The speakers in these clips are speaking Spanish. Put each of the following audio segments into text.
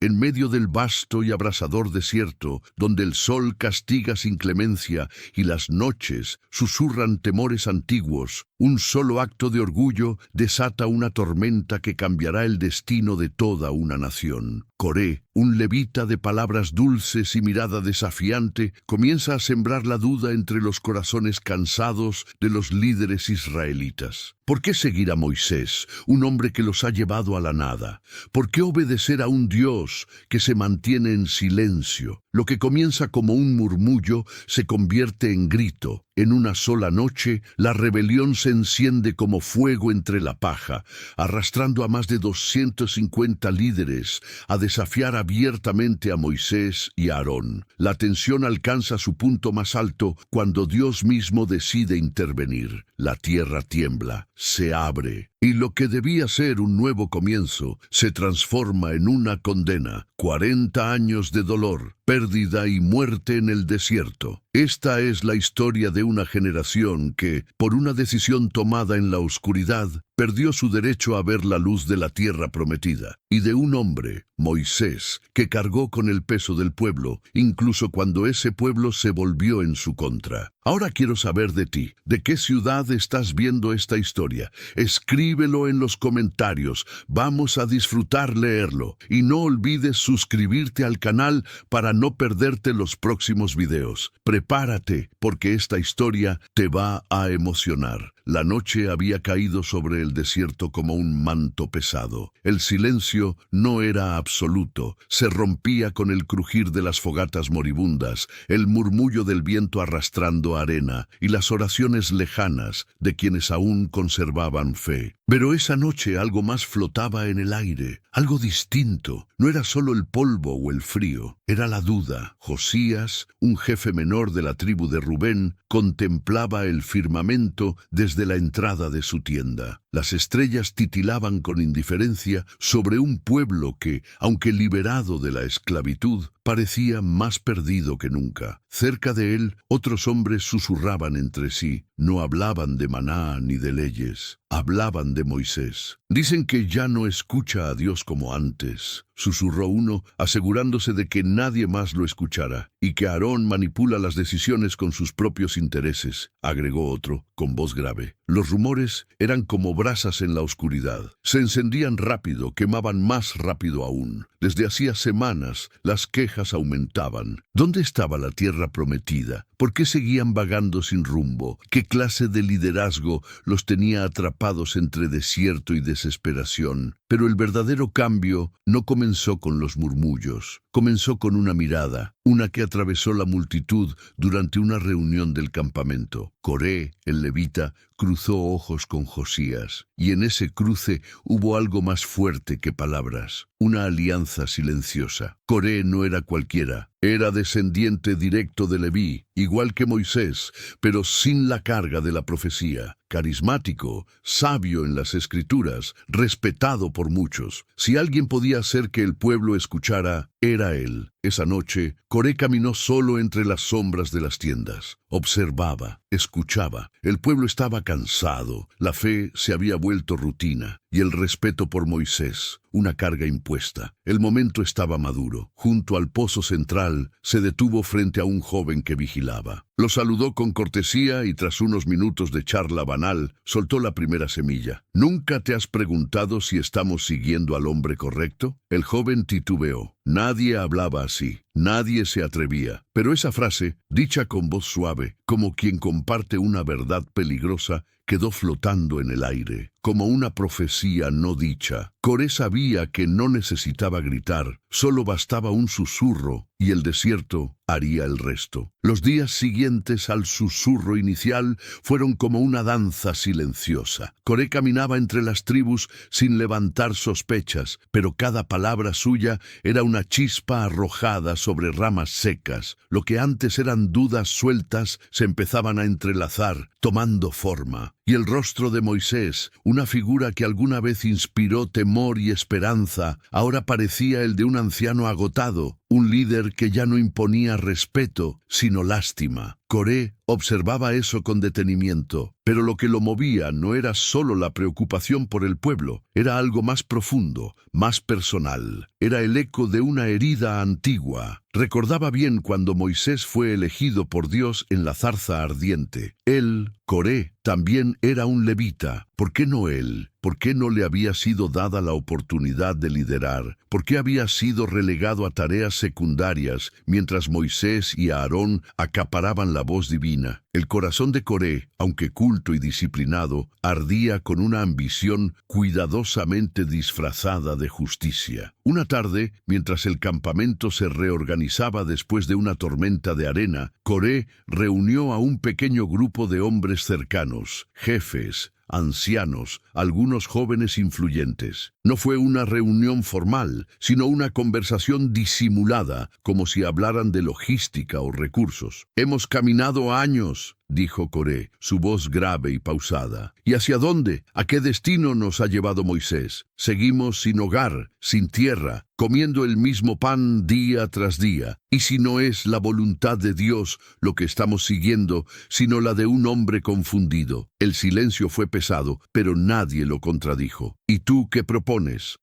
en medio del vasto y abrasador desierto, donde el sol castiga sin clemencia y las noches susurran temores antiguos, un solo acto de orgullo desata una tormenta que cambiará el destino de toda una nación. Coré, un levita de palabras dulces y mirada desafiante, comienza a sembrar la duda entre los corazones cansados de los líderes israelitas. ¿Por qué seguir a Moisés, un hombre que los ha llevado a la nada? ¿Por qué obedecer a un Dios que se mantiene en silencio? Lo que comienza como un murmullo se convierte en grito. En una sola noche, la rebelión se enciende como fuego entre la paja, arrastrando a más de 250 líderes a desafiar abiertamente a Moisés y a Aarón. La tensión alcanza su punto más alto cuando Dios mismo decide intervenir. La tierra tiembla, se abre, y lo que debía ser un nuevo comienzo se transforma en una condena. 40 años de dolor, pérdida y muerte en el desierto. Esta es la historia de una generación que, por una decisión tomada en la oscuridad, perdió su derecho a ver la luz de la tierra prometida, y de un hombre, Moisés, que cargó con el peso del pueblo, incluso cuando ese pueblo se volvió en su contra. Ahora quiero saber de ti, ¿de qué ciudad estás viendo esta historia? Escríbelo en los comentarios, vamos a disfrutar leerlo, y no olvides suscribirte al canal para no perderte los próximos videos. Prepárate, porque esta historia te va a emocionar. La noche había caído sobre el desierto como un manto pesado. El silencio no era absoluto, se rompía con el crujir de las fogatas moribundas, el murmullo del viento arrastrando arena y las oraciones lejanas de quienes aún conservaban fe. Pero esa noche algo más flotaba en el aire, algo distinto. No era solo el polvo o el frío, era la duda. Josías, un jefe menor de la tribu de Rubén, contemplaba el firmamento desde la entrada de su tienda. Las estrellas titilaban con indiferencia sobre un pueblo que, aunque liberado de la esclavitud, parecía más perdido que nunca. Cerca de él, otros hombres susurraban entre sí. No hablaban de Maná ni de leyes, hablaban de Moisés. Dicen que ya no escucha a Dios como antes, susurró uno, asegurándose de que nadie más lo escuchara, y que Aarón manipula las decisiones con sus propios intereses, agregó otro, con voz grave. Los rumores eran como brasas en la oscuridad. Se encendían rápido, quemaban más rápido aún. Desde hacía semanas, las quejas aumentaban. ¿Dónde estaba la tierra prometida? ¿Por qué seguían vagando sin rumbo? ¿Qué clase de liderazgo los tenía atrapados entre desierto y desesperación? Pero el verdadero cambio no comenzó con los murmullos. Comenzó con una mirada, una que atravesó la multitud durante una reunión del campamento. Coré, el levita, cruzó ojos con Josías, y en ese cruce hubo algo más fuerte que palabras, una alianza silenciosa. Coré no era cualquiera, era descendiente directo de Leví, igual que Moisés, pero sin la carga de la profecía. Carismático, sabio en las escrituras, respetado por muchos. Si alguien podía hacer que el pueblo escuchara, era él. Esa noche, Coré caminó solo entre las sombras de las tiendas. Observaba, escuchaba. El pueblo estaba cansado, la fe se había vuelto rutina, y el respeto por Moisés, una carga impuesta. El momento estaba maduro. Junto al pozo central, se detuvo frente a un joven que vigilaba. Lo saludó con cortesía y tras unos minutos de charla banal, soltó la primera semilla. ¿Nunca te has preguntado si estamos siguiendo al hombre correcto? El joven titubeó. Nadie hablaba así, nadie se atrevía. Pero esa frase, dicha con voz suave, como quien comparte una verdad peligrosa, quedó flotando en el aire, como una profecía no dicha. Coré sabía que no necesitaba gritar, solo bastaba un susurro, y el desierto haría el resto. Los días siguientes al susurro inicial fueron como una danza silenciosa. Coré caminaba entre las tribus sin levantar sospechas, pero cada palabra suya era una chispa arrojada sobre ramas secas. Lo que antes eran dudas sueltas se empezaban a entrelazar, tomando forma. Y el rostro de Moisés, una figura que alguna vez inspiró temor y esperanza, ahora parecía el de un anciano agotado, un líder que ya no imponía respeto, sino lástima. Coré observaba eso con detenimiento, pero lo que lo movía no era solo la preocupación por el pueblo, era algo más profundo, más personal. Era el eco de una herida antigua. Recordaba bien cuando Moisés fue elegido por Dios en la zarza ardiente. Él, Coré, también era un levita. ¿Por qué no él? ¿Por qué no le había sido dada la oportunidad de liderar? ¿Por qué había sido relegado a tareas secundarias mientras Moisés y Aarón acaparaban la voz divina? El corazón de Coré, aunque culto y disciplinado, ardía con una ambición cuidadosamente disfrazada de justicia. Una tarde, mientras el campamento se reorganizaba después de una tormenta de arena, Coré reunió a un pequeño grupo de hombres cercanos, jefes, ancianos, algunos jóvenes influyentes. No fue una reunión formal, sino una conversación disimulada, como si hablaran de logística o recursos. «Hemos caminado años», dijo Coré, su voz grave y pausada. «¿Y hacia dónde? ¿A qué destino nos ha llevado Moisés? Seguimos sin hogar, sin tierra, comiendo el mismo pan día tras día. ¿Y si no es la voluntad de Dios lo que estamos siguiendo, sino la de un hombre confundido?» El silencio fue pesado, pero nadie lo contradijo. «¿Y tú qué propones?»,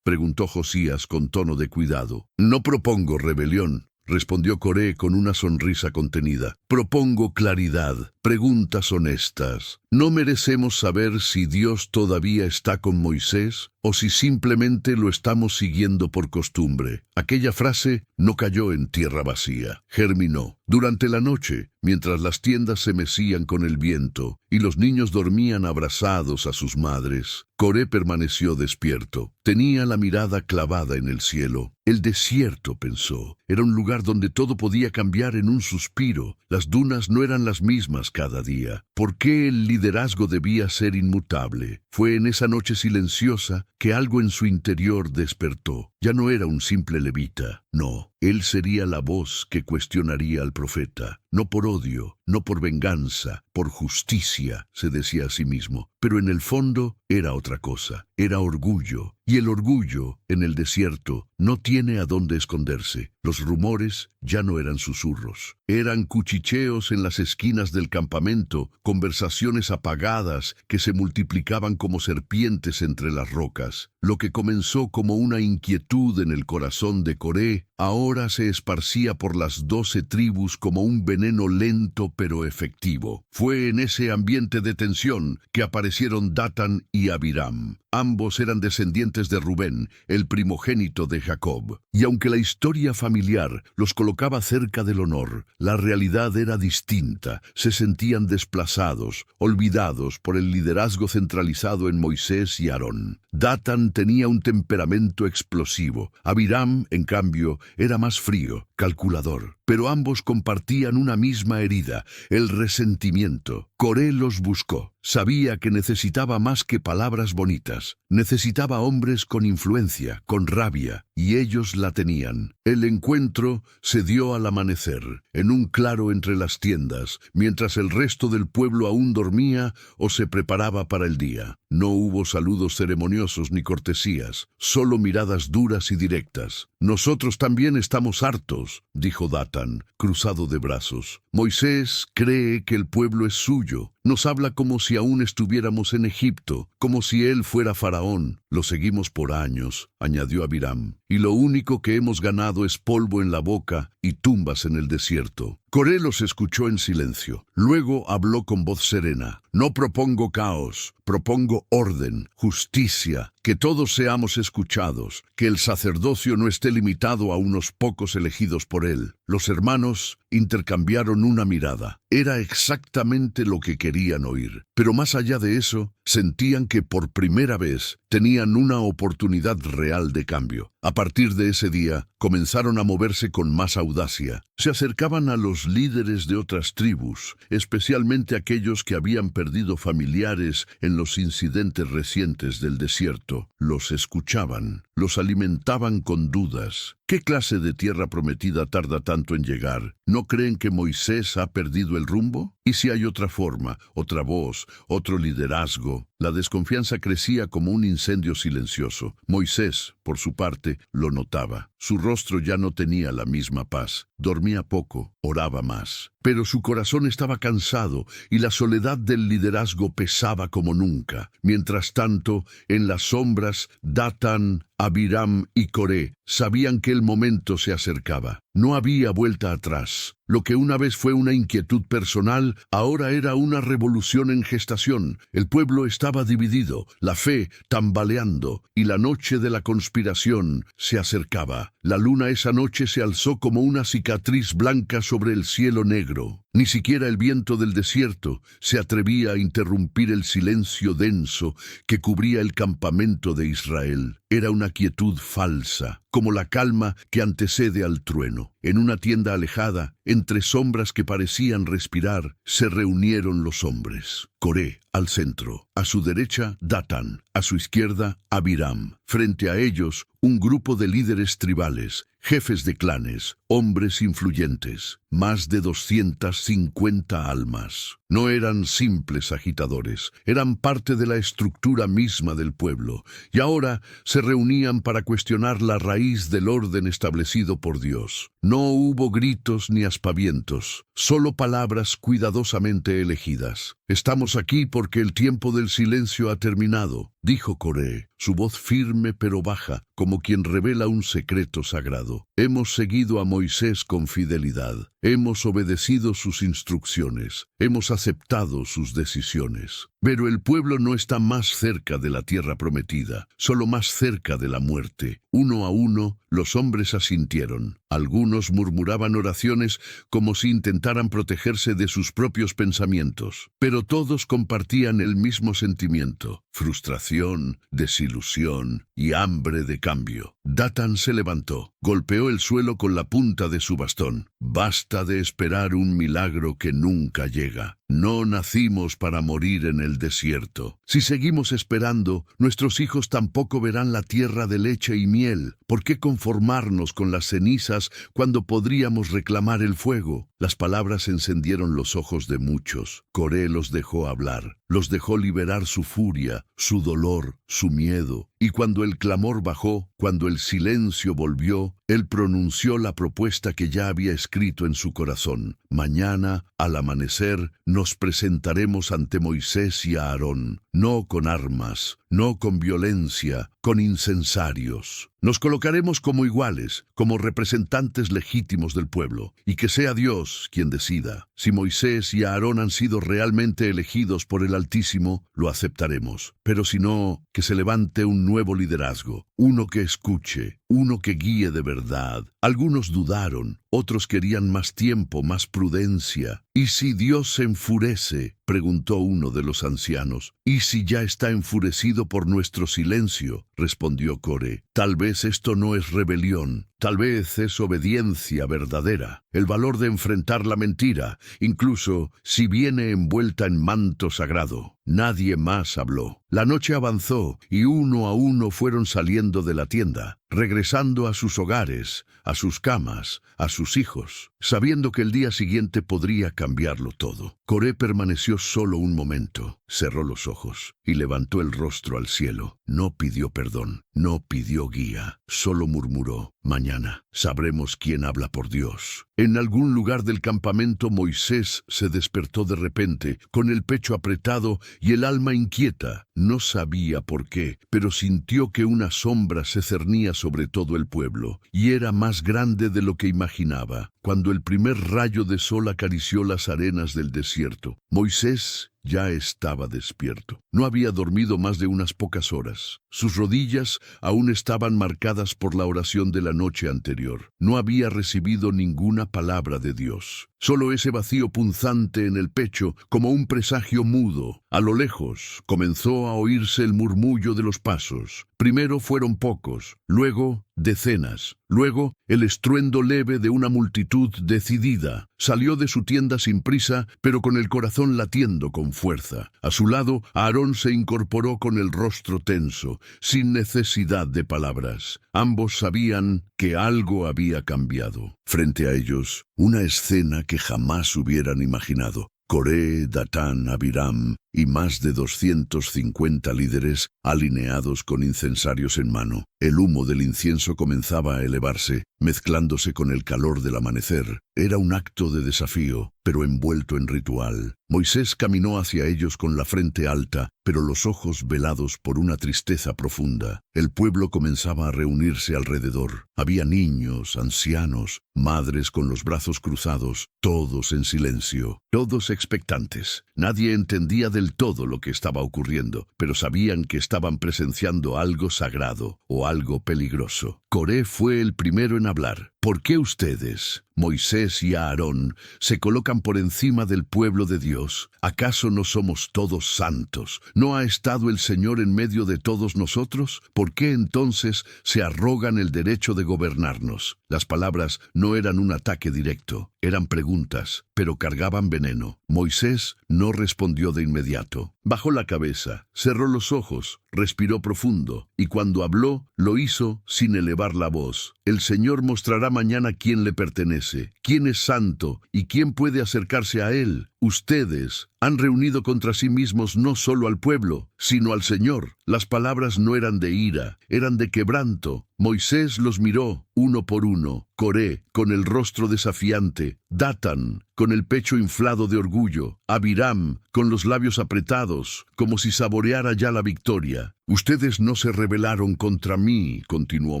preguntó Josías con tono de cuidado. «No propongo rebelión», respondió Coré con una sonrisa contenida. «Propongo claridad, preguntas honestas. ¿No merecemos saber si Dios todavía está con Moisés o si simplemente lo estamos siguiendo por costumbre?» Aquella frase no cayó en tierra vacía, germinó. Durante la noche, mientras las tiendas se mecían con el viento y los niños dormían abrazados a sus madres, Coré permaneció despierto. Tenía la mirada clavada en el cielo. El desierto, pensó, era un lugar donde todo podía cambiar en un suspiro. Las dunas no eran las mismas cada día. ¿Por qué el liderazgo debía ser inmutable? Fue en esa noche silenciosa que algo en su interior despertó. Ya no era un simple levita, no. Él sería la voz que cuestionaría al profeta. No por odio, no por venganza, por justicia, se decía a sí mismo. Pero en el fondo era otra cosa, era orgullo. Y el orgullo, en el desierto, no tiene a dónde esconderse. Los rumores ya no eran susurros. Eran cuchicheos en las esquinas del campamento, conversaciones apagadas que se multiplicaban como serpientes entre las rocas. Lo que comenzó como una inquietud en el corazón de Coré, ahora se esparcía por las 12 tribus como un veneno lento pero efectivo. Fue en ese ambiente de tensión que aparecieron Datán y Abiram. Ambos eran descendientes de Rubén, el primogénito de Jacob. Y aunque la historia familiar los colocaba cerca del honor, la realidad era distinta. Se sentían desplazados, olvidados por el liderazgo centralizado en Moisés y Aarón. Datán tenía un temperamento explosivo. Abiram, en cambio, era más frío, calculador. Pero ambos compartían una misma herida, el resentimiento. Coré los buscó. Sabía que necesitaba más que palabras bonitas. Necesitaba hombres con influencia, con rabia, y ellos la tenían. El encuentro se dio al amanecer, en un claro entre las tiendas, mientras el resto del pueblo aún dormía o se preparaba para el día. No hubo saludos ceremoniosos ni cortesías, solo miradas duras y directas. «Nosotros también estamos hartos», dijo Datán, cruzado de brazos. «Moisés cree que el pueblo es suyo. Nos habla como si aún estuviéramos en Egipto, como si él fuera faraón. Lo seguimos por años», añadió Abiram, «y lo único que hemos ganado es polvo en la boca y tumbas en el desierto». Coré los escuchó en silencio. Luego habló con voz serena. «No propongo caos, propongo orden, justicia, que todos seamos escuchados, que el sacerdocio no esté limitado a unos pocos elegidos por él». Los hermanos intercambiaron una mirada. Era exactamente lo que querían oír. Pero más allá de eso, sentían que por primera vez tenían una oportunidad real de cambio. A partir de ese día, comenzaron a moverse con más audacia. Se acercaban a los líderes de otras tribus, especialmente aquellos que habían perdido familiares en los incidentes recientes del desierto. Los escuchaban, los alimentaban con dudas. ¿Qué clase de tierra prometida tarda tanto en llegar? ¿No creen que Moisés ha perdido el rumbo? ¿Y si hay otra forma, otra voz, otro liderazgo? La desconfianza crecía como un incendio silencioso. Moisés, por su parte, lo notaba. Su rostro ya no tenía la misma paz. Dormía poco, oraba más. Pero su corazón estaba cansado y la soledad del liderazgo pesaba como nunca. Mientras tanto, en las sombras, Datán, Abiram y Coré sabían que el momento se acercaba. No había vuelta atrás. Lo que una vez fue una inquietud personal, ahora era una revolución en gestación. El pueblo estaba dividido, la fe tambaleando, y la noche de la conspiración se acercaba. La luna esa noche se alzó como una cicatriz blanca sobre el cielo negro. Ni siquiera el viento del desierto se atrevía a interrumpir el silencio denso que cubría el campamento de Israel. Era una quietud falsa, como la calma que antecede al trueno. En una tienda alejada, entre sombras que parecían respirar, se reunieron los hombres. Coré, al centro, a su derecha, Datán, a su izquierda, Abiram. Frente a ellos, un grupo de líderes tribales, jefes de clanes, hombres influyentes, más de 250 almas. No eran simples agitadores, eran parte de la estructura misma del pueblo, y ahora se reunían para cuestionar la raíz del orden establecido por Dios. No hubo gritos ni aspavientos, solo palabras cuidadosamente elegidas. «Estamos aquí porque el tiempo del silencio ha terminado», dijo Coré, su voz firme pero baja, como quien revela un secreto sagrado. «Hemos seguido a Moisés con fidelidad, hemos obedecido sus instrucciones, hemos aceptado sus decisiones. Pero el pueblo no está más cerca de la tierra prometida, solo más cerca de la muerte». Uno a uno, los hombres asintieron. Algunos murmuraban oraciones como si intentaran protegerse de sus propios pensamientos. Pero todos compartían el mismo sentimiento: frustración, desilusión y hambre de cambio. Datán se levantó, golpeó el suelo con la punta de su bastón. «Basta de esperar un milagro que nunca llega. No nacimos para morir en el desierto. Si seguimos esperando, nuestros hijos tampoco verán la tierra de leche y miel. ¿Por qué conformarnos con las cenizas cuando podríamos reclamar el fuego?» Las palabras encendieron los ojos de muchos. Coré los dejó hablar, los dejó liberar su furia, su dolor, su miedo. Y cuando el clamor bajó, cuando el silencio volvió, él pronunció la propuesta que ya había escrito en su corazón. «Mañana, al amanecer, nos presentaremos ante Moisés y Aarón, no con armas, no con violencia, con incensarios. Nos colocaremos como iguales, como representantes legítimos del pueblo, y que sea Dios quien decida. Si Moisés y Aarón han sido realmente elegidos por el Altísimo, lo aceptaremos. Pero si no, que se levante un nuevo liderazgo, uno que escuche, uno que guíe de verdad». Algunos dudaron, otros querían más tiempo, más prudencia. «¿Y si Dios se enfurece?», preguntó uno de los ancianos. «¿Y si ya está enfurecido por nuestro silencio?», respondió Coré. «Tal vez esto no es rebelión, tal vez es obediencia verdadera, el valor de enfrentar la mentira, incluso si viene envuelta en manto sagrado». Nadie más habló. La noche avanzó y uno a uno fueron saliendo de la tienda, regresando a sus hogares, a sus camas, a sus hijos, sabiendo que el día siguiente podría cambiarlo todo. Coré permaneció solo un momento, cerró los ojos y levantó el rostro al cielo. No pidió perdón, no pidió guía, solo murmuró: «Mañana sabremos quién habla por Dios». En algún lugar del campamento, Moisés se despertó de repente, con el pecho apretado y el alma inquieta. No sabía por qué, pero sintió que una sombra se cernía sobre todo el pueblo, y era más grande de lo que imaginaba. Cuando el primer rayo de sol acarició las arenas del desierto, Moisés ya estaba despierto. No había dormido más de unas pocas horas. Sus rodillas aún estaban marcadas por la oración de la noche anterior. No había recibido ninguna palabra de Dios. Solo ese vacío punzante en el pecho, como un presagio mudo. A lo lejos comenzó a oírse el murmullo de los pasos. Primero fueron pocos, luego decenas, luego el estruendo leve de una multitud decidida. Salió de su tienda sin prisa, pero con el corazón latiendo con fuerza. A su lado, Aarón se incorporó con el rostro tenso, sin necesidad de palabras. Ambos sabían que algo había cambiado. Frente a ellos, una escena que jamás hubieran imaginado. Coré, Datán, Abiram y más de 250 líderes alineados con incensarios en mano. El humo del incienso comenzaba a elevarse, mezclándose con el calor del amanecer. Era un acto de desafío, pero envuelto en ritual. Moisés caminó hacia ellos con la frente alta, pero los ojos velados por una tristeza profunda. El pueblo comenzaba a reunirse alrededor. Había niños, ancianos, madres con los brazos cruzados, todos en silencio, todos expectantes. Nadie entendía del todo lo que estaba ocurriendo, pero sabían que estaban presenciando algo sagrado o algo peligroso. Coré fue el primero en hablar. ¿Por qué ustedes, Moisés y Aarón, se colocan por encima del pueblo de Dios? ¿Acaso no somos todos santos? ¿No ha estado el Señor en medio de todos nosotros? ¿Por qué entonces se arrogan el derecho de gobernarnos? Las palabras no eran un ataque directo, eran preguntas, pero cargaban veneno. Moisés no respondió de inmediato. Bajó la cabeza, cerró los ojos, respiró profundo, y cuando habló, lo hizo sin elevar la voz. El Señor mostrará mañana quién le pertenece, quién es santo y quién puede acercarse a él. Ustedes han reunido contra sí mismos no solo al pueblo, sino al Señor. Las palabras no eran de ira, eran de quebranto. Moisés los miró, uno por uno. Coré, con el rostro desafiante. Datán, con el pecho inflado de orgullo. Abiram, con los labios apretados, como si saboreara ya la victoria. Ustedes no se rebelaron contra mí, continuó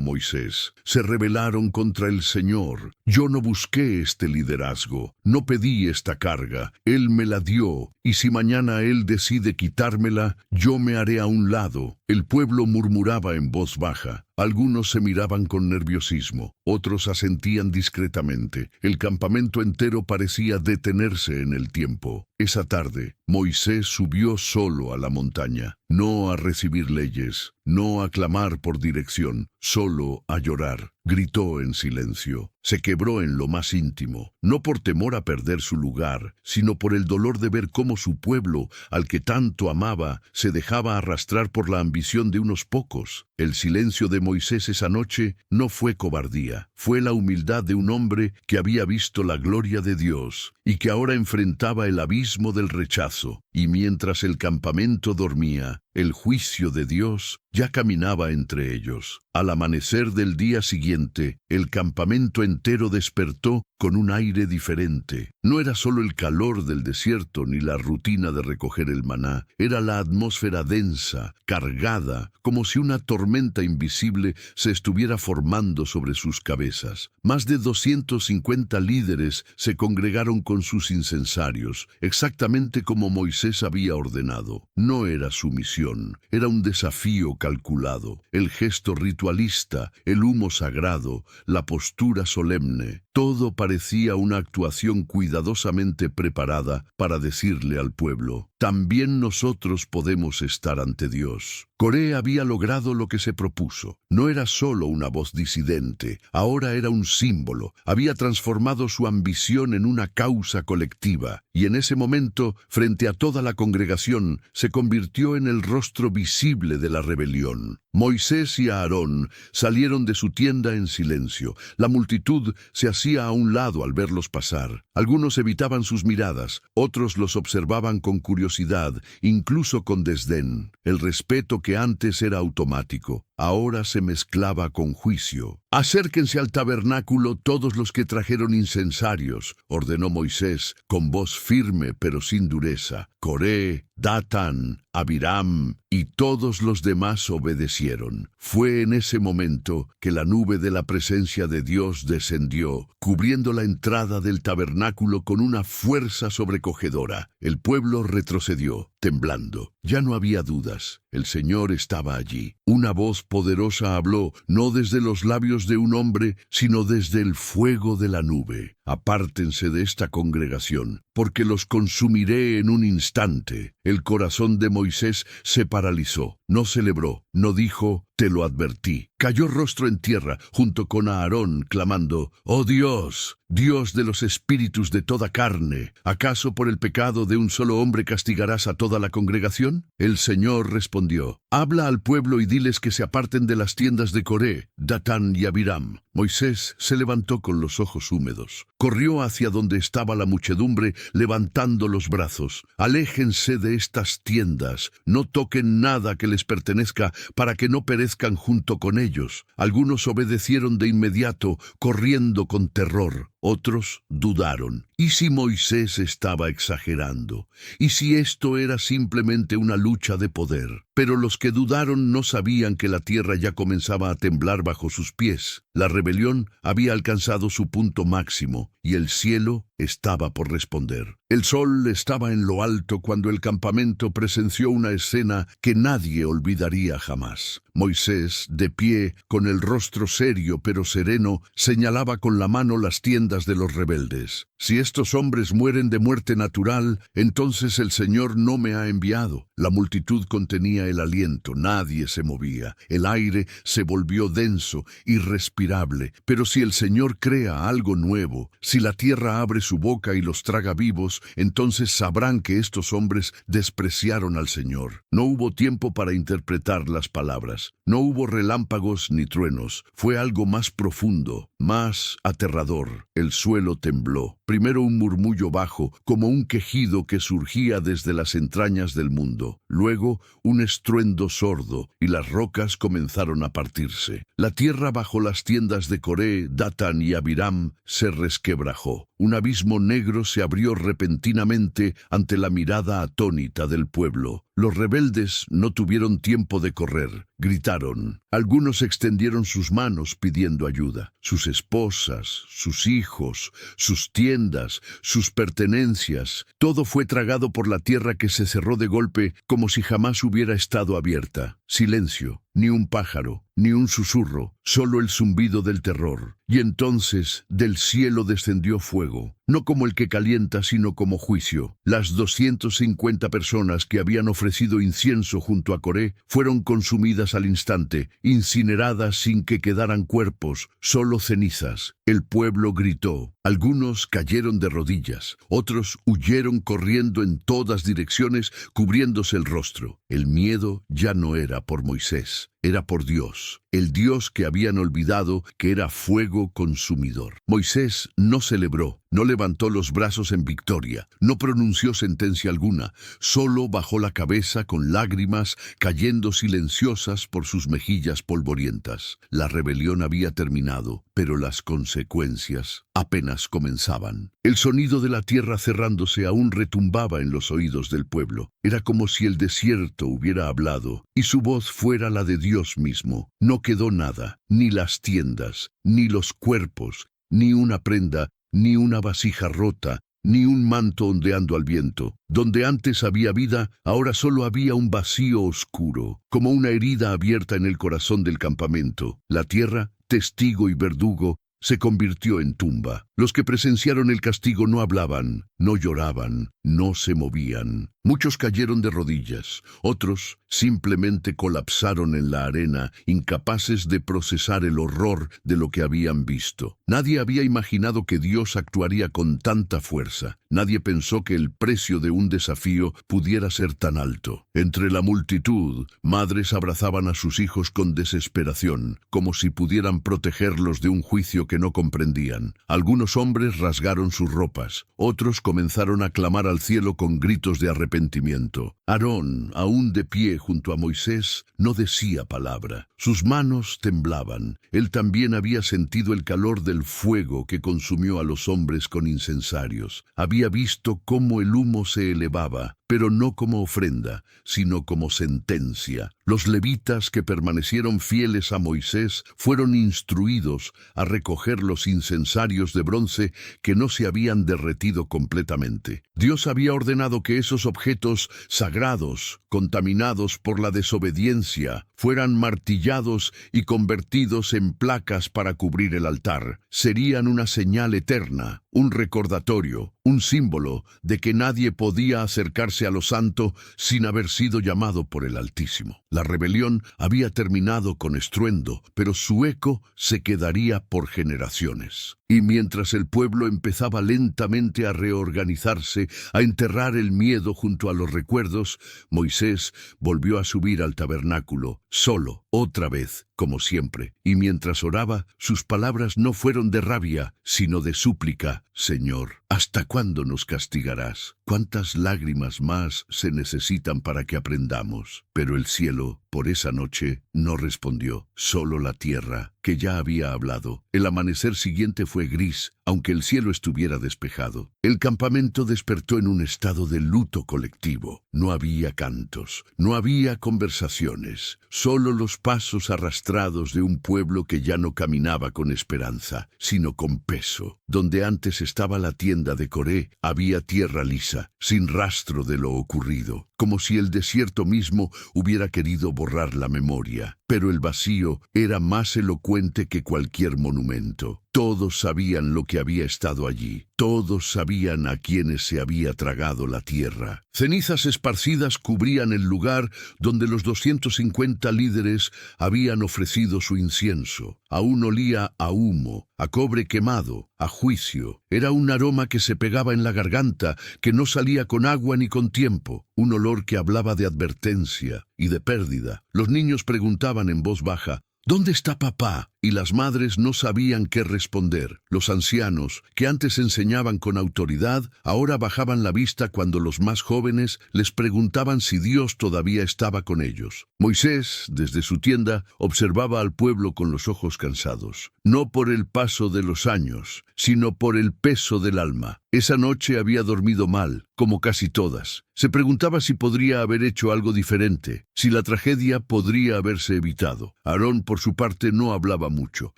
Moisés. Se rebelaron contra el Señor. Yo no busqué este liderazgo, no pedí esta carga. Él me la dio, y si mañana Él decide quitármela, yo me haré a un lado. El pueblo murmuraba en voz baja. Algunos se miraban con nerviosismo, otros asentían discretamente. El campamento entero parecía detenerse en el tiempo. Esa tarde, Moisés subió solo a la montaña, no a recibir leyes, no a clamar por dirección, solo a llorar. Gritó en silencio, se quebró en lo más íntimo, no por temor a perder su lugar, sino por el dolor de ver cómo su pueblo, al que tanto amaba, se dejaba arrastrar por la ambición de unos pocos. El silencio de Moisés esa noche no fue cobardía, fue la humildad de un hombre que había visto la gloria de Dios y que ahora enfrentaba el abismo del rechazo. Y mientras el campamento dormía, el juicio de Dios ya caminaba entre ellos. Al amanecer del día siguiente, el campamento entero despertó con un aire diferente. No era solo el calor del desierto ni la rutina de recoger el maná, era la atmósfera densa, cargada, como si una tormenta invisible se estuviera formando sobre sus cabezas. Más de 250 líderes se congregaron con sus incensarios, exactamente como Moisés había ordenado. No era su misión, era un desafío calculado. El gesto ritualista, el humo sagrado, la postura solemne, todo parecía una actuación cuidadosamente preparada para decirle al pueblo: también nosotros podemos estar ante Dios. Coré había logrado lo que se propuso. No era solo una voz disidente, ahora era un símbolo. Había transformado su ambición en una causa colectiva, y en ese momento, frente a toda la congregación, se convirtió en el rostro visible de la rebelión. Moisés y Aarón salieron de su tienda en silencio. La multitud se hacía a un lado al verlos pasar. Algunos evitaban sus miradas, otros los observaban con curiosidad, incluso con desdén. El respeto que antes era automático, ahora se mezclaba con juicio. «Acérquense al tabernáculo todos los que trajeron incensarios», ordenó Moisés, con voz firme pero sin dureza. Coré, Datán, Abiram y todos los demás obedecieron. Fue en ese momento que la nube de la presencia de Dios descendió, cubriendo la entrada del tabernáculo con una fuerza sobrecogedora. El pueblo retrocedió, temblando. Ya no había dudas. El Señor estaba allí. Una voz poderosa habló, no desde los labios de un hombre, sino desde el fuego de la nube. «Apártense de esta congregación, porque los consumiré en un instante». El corazón de Moisés se paralizó. No celebró, no dijo: «Te lo advertí». Cayó rostro en tierra, junto con Aarón, clamando: «Oh Dios, Dios de los espíritus de toda carne, ¿acaso por el pecado de un solo hombre castigarás a toda la congregación?». El Señor respondió: «Habla al pueblo y diles que se aparten de las tiendas de Coré, Datán y Abiram». Moisés se levantó con los ojos húmedos. Corrió hacia donde estaba la muchedumbre, levantando los brazos. Aléjense de estas tiendas, no toquen nada que les pertenezca, para que no perezcan junto con ellos. Algunos obedecieron de inmediato, corriendo con terror. Otros dudaron. ¿Y si Moisés estaba exagerando? ¿Y si esto era simplemente una lucha de poder? Pero los que dudaron no sabían que la tierra ya comenzaba a temblar bajo sus pies. La rebelión había alcanzado su punto máximo y el cielo estaba por responder. El sol estaba en lo alto cuando el campamento presenció una escena que nadie olvidaría jamás. Moisés, de pie, con el rostro serio pero sereno, señalaba con la mano las tiendas de los rebeldes. Si estos hombres mueren de muerte natural, entonces el Señor no me ha enviado. La multitud contenía el aliento, nadie se movía. El aire se volvió denso, irrespirable. Pero si el Señor crea algo nuevo, si la tierra abre su boca y los traga vivos, entonces sabrán que estos hombres despreciaron al Señor. No hubo tiempo para interpretar las palabras. No hubo relámpagos ni truenos. Fue algo más profundo, más aterrador. El suelo tembló. Primero un murmullo bajo, como un quejido que surgía desde las entrañas del mundo. Luego un estruendo sordo, y las rocas comenzaron a partirse. La tierra bajo las tiendas de Coré, Datán y Abiram se resquebrajó. Un abismo negro se abrió repentinamente ante la mirada atónita del pueblo. Los rebeldes no tuvieron tiempo de correr. Gritaron. Algunos extendieron sus manos pidiendo ayuda. Sus esposas, sus hijos, sus tiendas, sus pertenencias, todo fue tragado por la tierra que se cerró de golpe como si jamás hubiera estado abierta. Silencio, ni un pájaro, ni un susurro, solo el zumbido del terror. Y entonces del cielo descendió fuego, no como el que calienta, sino como juicio. Las 250 personas que habían ofrecido incienso junto a Coré fueron consumidas al instante, incineradas sin que quedaran cuerpos, solo cenizas. El pueblo gritó. Algunos cayeron de rodillas, otros huyeron corriendo en todas direcciones, cubriéndose el rostro. El miedo ya no era por Moisés, era por Dios, el Dios que habían olvidado, que era fuego consumidor. Moisés no celebró, no levantó los brazos en victoria, no pronunció sentencia alguna, solo bajó la cabeza con lágrimas cayendo silenciosas por sus mejillas polvorientas. La rebelión había terminado, pero las consecuencias apenas comenzaban. El sonido de la tierra cerrándose aún retumbaba en los oídos del pueblo. Era como si el desierto hubiera hablado y su voz fuera la de Dios mismo. No quedó nada, ni las tiendas, ni los cuerpos, ni una prenda, ni una vasija rota, ni un manto ondeando al viento. Donde antes había vida, ahora solo había un vacío oscuro, como una herida abierta en el corazón del campamento. La tierra, testigo y verdugo, se convirtió en tumba. Los que presenciaron el castigo no hablaban, no lloraban, no se movían. Muchos cayeron de rodillas, otros simplemente colapsaron en la arena, incapaces de procesar el horror de lo que habían visto. Nadie había imaginado que Dios actuaría con tanta fuerza. Nadie pensó que el precio de un desafío pudiera ser tan alto. Entre la multitud, madres abrazaban a sus hijos con desesperación, como si pudieran protegerlos de un juicio que no comprendían. Algunos hombres rasgaron sus ropas, otros comenzaron a clamar al cielo con gritos de arrepentimiento. Aarón, aún de pie junto a Moisés, no decía palabra. Sus manos temblaban. Él también había sentido el calor del fuego que consumió a los hombres con incensarios. Había visto cómo el humo se elevaba, pero no como ofrenda, sino como sentencia. Los levitas que permanecieron fieles a Moisés fueron instruidos a recoger los incensarios de bronce que no se habían derretido completamente. Dios había ordenado que esos objetos sagrados, contaminados por la desobediencia, fueran martillados y convertidos en placas para cubrir el altar. Serían una señal eterna, un recordatorio, un símbolo de que nadie podía acercarse a lo santo sin haber sido llamado por el Altísimo. La rebelión había terminado con estruendo, pero su eco se quedaría por generaciones. Y mientras el pueblo empezaba lentamente a reorganizarse, a enterrar el miedo junto a los recuerdos, Moisés volvió a subir al tabernáculo, solo, otra vez, como siempre. Y mientras oraba, sus palabras no fueron de rabia, sino de súplica. Señor, ¿hasta cuándo nos castigarás? ¿Cuántas lágrimas más se necesitan para que aprendamos? Pero el cielo, por esa noche, no respondió, solo la tierra, que ya había hablado. El amanecer siguiente fue gris, aunque el cielo estuviera despejado. El campamento despertó en un estado de luto colectivo. No había cantos, no había conversaciones, solo los pasos arrastrados de un pueblo que ya no caminaba con esperanza, sino con peso. Donde antes estaba la tienda de Coré, había tierra lisa, sin rastro de lo ocurrido, como si el desierto mismo hubiera querido borrar la memoria. Pero el vacío era más elocuente que cualquier monumento. Todos sabían lo que había estado allí. Todos sabían a quienes se había tragado la tierra. Cenizas esparcidas cubrían el lugar donde los 250 líderes habían ofrecido su incienso. Aún olía a humo, a cobre quemado, a juicio. Era un aroma que se pegaba en la garganta, que no salía con agua ni con tiempo. Un olor que hablaba de advertencia y de pérdida. Los niños preguntaban en voz baja, ¿dónde está papá? Y las madres no sabían qué responder. Los ancianos, que antes enseñaban con autoridad, ahora bajaban la vista cuando los más jóvenes les preguntaban si Dios todavía estaba con ellos. Moisés, desde su tienda, observaba al pueblo con los ojos cansados, no por el paso de los años, sino por el peso del alma. Esa noche había dormido mal, como casi todas. Se preguntaba si podría haber hecho algo diferente, si la tragedia podría haberse evitado. Aarón, por su parte, no hablaba mucho.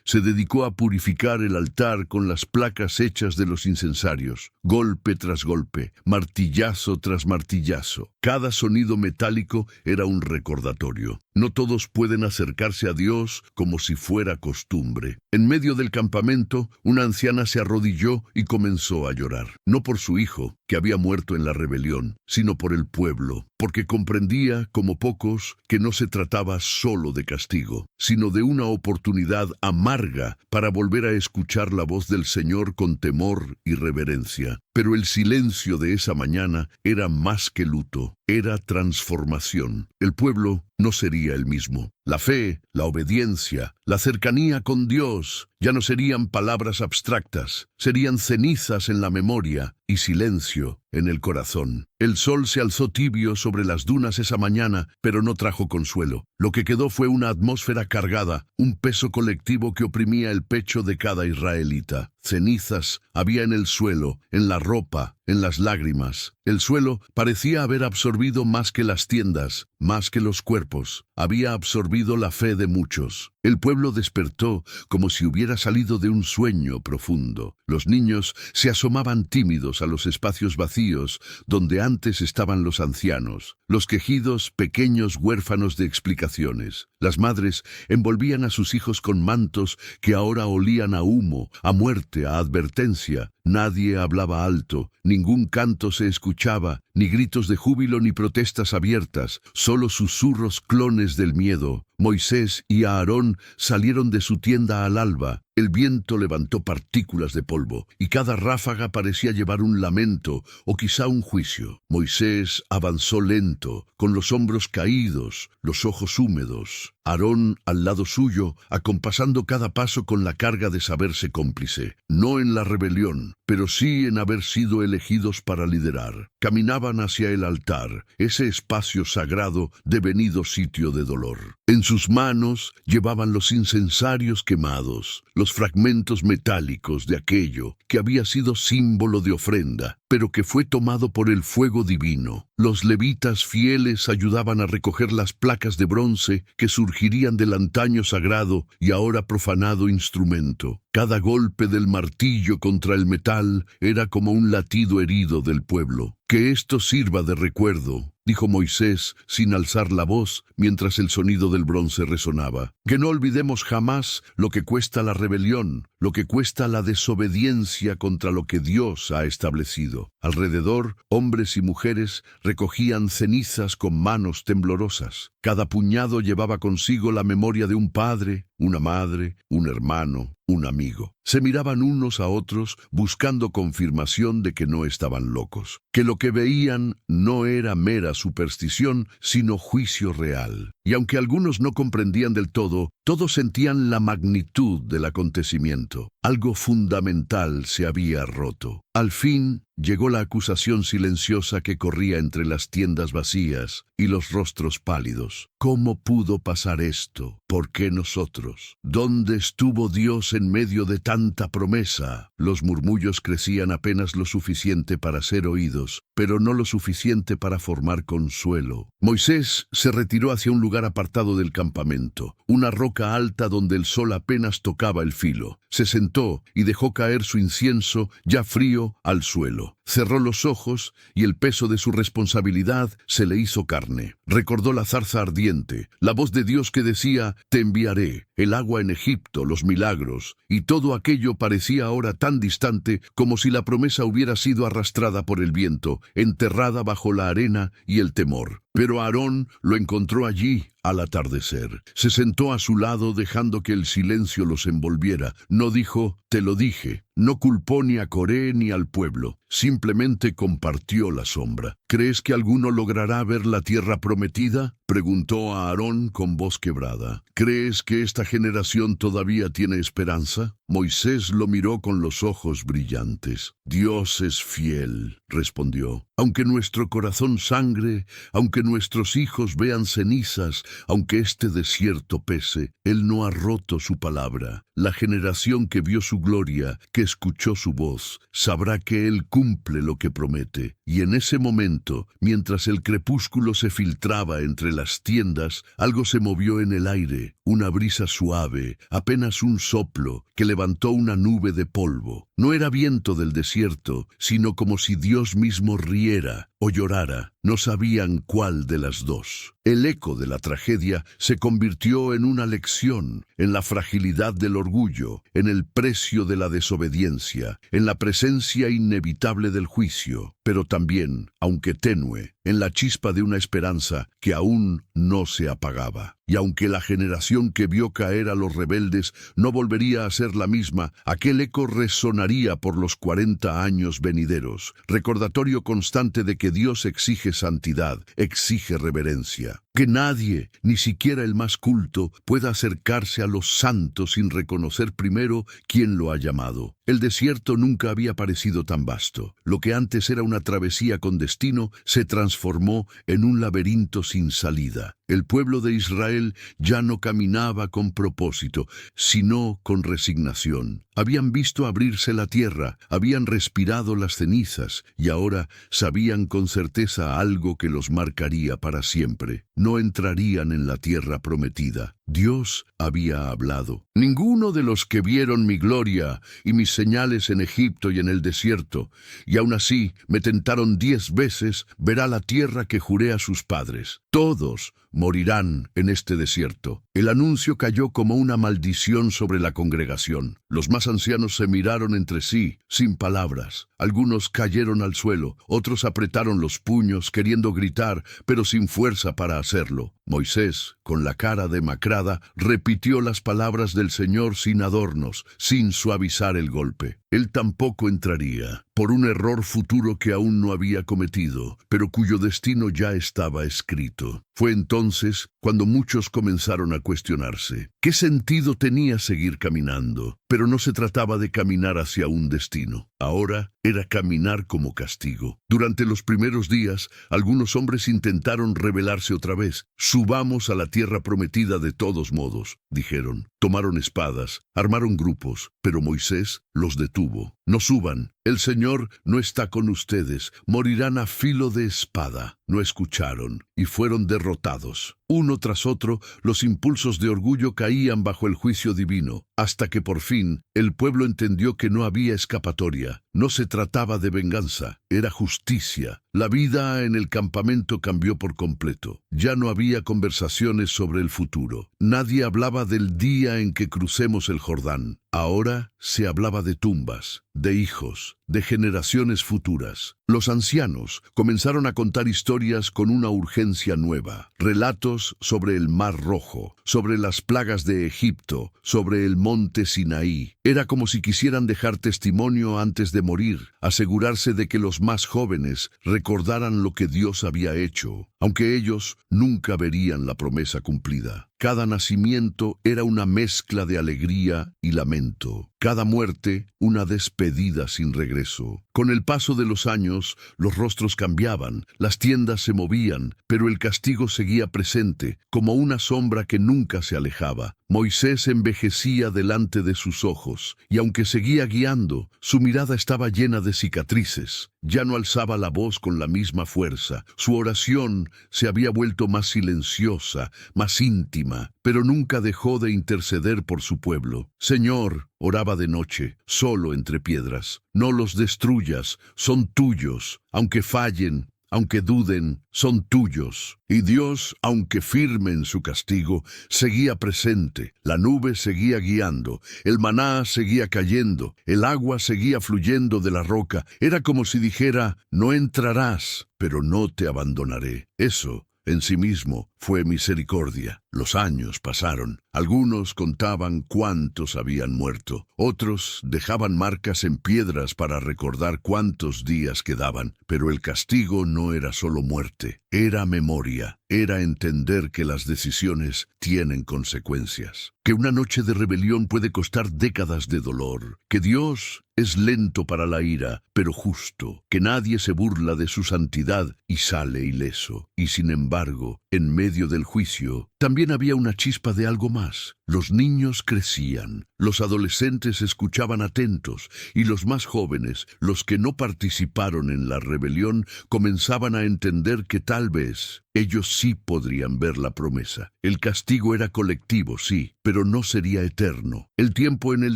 Se dedicó a purificar el altar con las placas hechas de los incensarios, golpe tras golpe, martillazo tras martillazo. Cada sonido metálico era un recordatorio. No todos pueden acercarse a Dios como si fuera costumbre. En medio del campamento, una anciana se arrodilló y comenzó a llorar. No por su hijo, que había muerto en la rebelión, sino por el pueblo, porque comprendía, como pocos, que no se trataba solo de castigo, sino de una oportunidad amarga para volver a escuchar la voz del Señor con temor y reverencia. Pero el silencio de esa mañana era más que luto, era transformación. El pueblo no sería el mismo. La fe, la obediencia, la cercanía con Dios ya no serían palabras abstractas, serían cenizas en la memoria y silencio en el corazón. El sol se alzó tibio sobre las dunas esa mañana, pero no trajo consuelo. Lo que quedó fue una atmósfera cargada, un peso colectivo que oprimía el pecho de cada israelita. Cenizas había en el suelo, en la ropa, en las lágrimas. El suelo parecía haber absorbido más que las tiendas, más que los cuerpos. Había absorbido la fe de muchos. El pueblo despertó como si hubiera salido de un sueño profundo. Los niños se asomaban tímidos a los espacios vacíos donde antes estaban los ancianos. Los quejidos pequeños huérfanos de explicaciones. Las madres envolvían a sus hijos con mantos que ahora olían a humo, a muerte, a advertencia. Nadie hablaba alto, ningún canto se escuchaba, ni gritos de júbilo ni protestas abiertas, solo susurros clones del miedo. Moisés y Aarón salieron de su tienda al alba. El viento levantó partículas de polvo, y cada ráfaga parecía llevar un lamento o quizá un juicio. Moisés avanzó lento, con los hombros caídos, los ojos húmedos. Aarón al lado suyo, acompasando cada paso con la carga de saberse cómplice, no en la rebelión, pero sí en haber sido elegidos para liderar. Caminaban hacia el altar, ese espacio sagrado devenido sitio de dolor. En sus manos llevaban los incensarios quemados, los fragmentos metálicos de aquello que había sido símbolo de ofrenda, pero que fue tomado por el fuego divino. Los levitas fieles ayudaban a recoger las placas de bronce que surgirían del antaño sagrado y ahora profanado instrumento. Cada golpe del martillo contra el metal era como un latido herido del pueblo. Que esto sirva de recuerdo. dijo Moisés sin alzar la voz mientras el sonido del bronce resonaba. Que no olvidemos jamás lo que cuesta la rebelión, lo que cuesta la desobediencia contra lo que Dios ha establecido. Alrededor, hombres y mujeres recogían cenizas con manos temblorosas. Cada puñado llevaba consigo la memoria de un padre, una madre, un hermano, un amigo. Se miraban unos a otros buscando confirmación de que no estaban locos, que lo que veían no era mera superstición, sino juicio real. Y aunque algunos no comprendían del todo, todos sentían la magnitud del acontecimiento. Algo fundamental se había roto. Al fin llegó la acusación silenciosa que corría entre las tiendas vacías y los rostros pálidos. ¿Cómo pudo pasar esto? ¿Por qué nosotros? ¿Dónde estuvo Dios en medio de tanta promesa? Los murmullos crecían apenas lo suficiente para ser oídos, pero no lo suficiente para formar consuelo. Moisés se retiró hacia un lugar apartado del campamento, una roca alta donde el sol apenas tocaba el filo. Se sentó y dejó caer su incienso, ya frío, al suelo. Cerró los ojos y el peso de su responsabilidad se le hizo carne. Recordó la zarza ardiente, la voz de Dios que decía: «Te enviaré», el agua en Egipto, los milagros, y todo aquello parecía ahora tan distante como si la promesa hubiera sido arrastrada por el viento, enterrada bajo la arena y el temor. Pero Aarón lo encontró allí al atardecer. Se sentó a su lado dejando que el silencio los envolviera. No dijo: «Te lo dije». No culpó ni a Coré ni al pueblo. Simplemente compartió la sombra. «¿Crees que alguno logrará ver la tierra prometida?», preguntó a Aarón con voz quebrada. «¿Crees que esta generación todavía tiene esperanza?». Moisés lo miró con los ojos brillantes. «Dios es fiel», respondió. «Aunque nuestro corazón sangre, aunque nuestros hijos vean cenizas, aunque este desierto pese, Él no ha roto su palabra. La generación que vio su gloria, que escuchó su voz, sabrá que Él cumple lo que promete». Y en ese momento, mientras el crepúsculo se filtraba entre las tiendas, algo se movió en el aire, una brisa suave, apenas un soplo, que levantó una nube de polvo. No era viento del desierto, sino como si Dios mismo riera o llorara. No sabían cuál de las dos. El eco de la tragedia se convirtió en una lección, en la fragilidad del orgullo, en el precio de la desobediencia, en la presencia inevitable del juicio, pero también, aunque tenue, en la chispa de una esperanza que aún no se apagaba. Y aunque la generación que vio caer a los rebeldes no volvería a ser la misma, aquel eco resonaría por los 40 años venideros, recordatorio constante de que Dios exige santidad, exige reverencia. Que nadie, ni siquiera el más culto, pueda acercarse a los santos sin reconocer primero quién lo ha llamado. El desierto nunca había parecido tan vasto. Lo que antes era una travesía con destino se transformó en un laberinto sin salida. El pueblo de Israel ya no caminaba con propósito, sino con resignación. Habían visto abrirse la tierra, habían respirado las cenizas, y ahora sabían con certeza algo que los marcaría para siempre. No entrarían en la tierra prometida. Dios había hablado. «Ninguno de los que vieron mi gloria y mis señales en Egipto y en el desierto, y aún así me tentaron 10 veces, verá la tierra que juré a sus padres. Todos morirán en este desierto». El anuncio cayó como una maldición sobre la congregación. Los más ancianos se miraron entre sí, sin palabras. Algunos cayeron al suelo, otros apretaron los puños, queriendo gritar, pero sin fuerza para hacerlo. Moisés, con la cara demacrada, repitió las palabras del Señor sin adornos, sin suavizar el golpe. Él tampoco entraría, por un error futuro que aún no había cometido, pero cuyo destino ya estaba escrito. Fue entonces cuando muchos comenzaron a cuestionarse. ¿Qué sentido tenía seguir caminando? Pero no se trataba de caminar hacia un destino. Ahora era caminar como castigo. Durante los primeros días, algunos hombres intentaron rebelarse otra vez. «Subamos a la tierra prometida de todos modos», dijeron. Tomaron espadas, armaron grupos, pero Moisés los detuvo. «No suban, el Señor no está con ustedes, morirán a filo de espada». No escucharon y fueron derrotados. Uno tras otro, los impulsos de orgullo caían bajo el juicio divino, hasta que por fin el pueblo entendió que no había escapatoria. No se trataba de venganza, era justicia. La vida en el campamento cambió por completo. Ya no había conversaciones sobre el futuro. Nadie hablaba del día en que crucemos el Jordán. Ahora se hablaba de tumbas, de hijos, de generaciones futuras. Los ancianos comenzaron a contar historias con una urgencia nueva. Relatos sobre el Mar Rojo, sobre las plagas de Egipto, sobre el monte Sinaí. Era como si quisieran dejar testimonio antes de morir, asegurarse de que los más jóvenes recordaran lo que Dios había hecho, aunque ellos nunca verían la promesa cumplida. Cada nacimiento era una mezcla de alegría y lamento. Cada muerte, una despedida sin regreso. Con el paso de los años, los rostros cambiaban, las tiendas se movían, pero el castigo seguía presente, como una sombra que nunca se alejaba. Moisés envejecía delante de sus ojos, y aunque seguía guiando, su mirada estaba llena de cicatrices. Ya no alzaba la voz con la misma fuerza. Su oración se había vuelto más silenciosa, más íntima, pero nunca dejó de interceder por su pueblo. Señor, oraba de noche, solo entre piedras. No los destruyas, son tuyos. Aunque fallen, aunque duden, son tuyos. Y Dios, aunque firme en su castigo, seguía presente. La nube seguía guiando, el maná seguía cayendo, el agua seguía fluyendo de la roca. Era como si dijera, no entrarás, pero no te abandonaré. Eso, en sí mismo, fue misericordia. Los años pasaron. Algunos contaban cuántos habían muerto. Otros dejaban marcas en piedras para recordar cuántos días quedaban. Pero el castigo no era solo muerte, era memoria. Era entender que las decisiones tienen consecuencias. Que una noche de rebelión puede costar décadas de dolor. Que Dios es lento para la ira, pero justo. Que nadie se burla de su santidad y sale ileso. Y sin embargo, en medio del juicio, también había una chispa de algo más. Los niños crecían, los adolescentes escuchaban atentos, y los más jóvenes, los que no participaron en la rebelión, comenzaban a entender que tal vez ellos sí podrían ver la promesa. El castigo era colectivo, sí, pero no sería eterno. El tiempo en el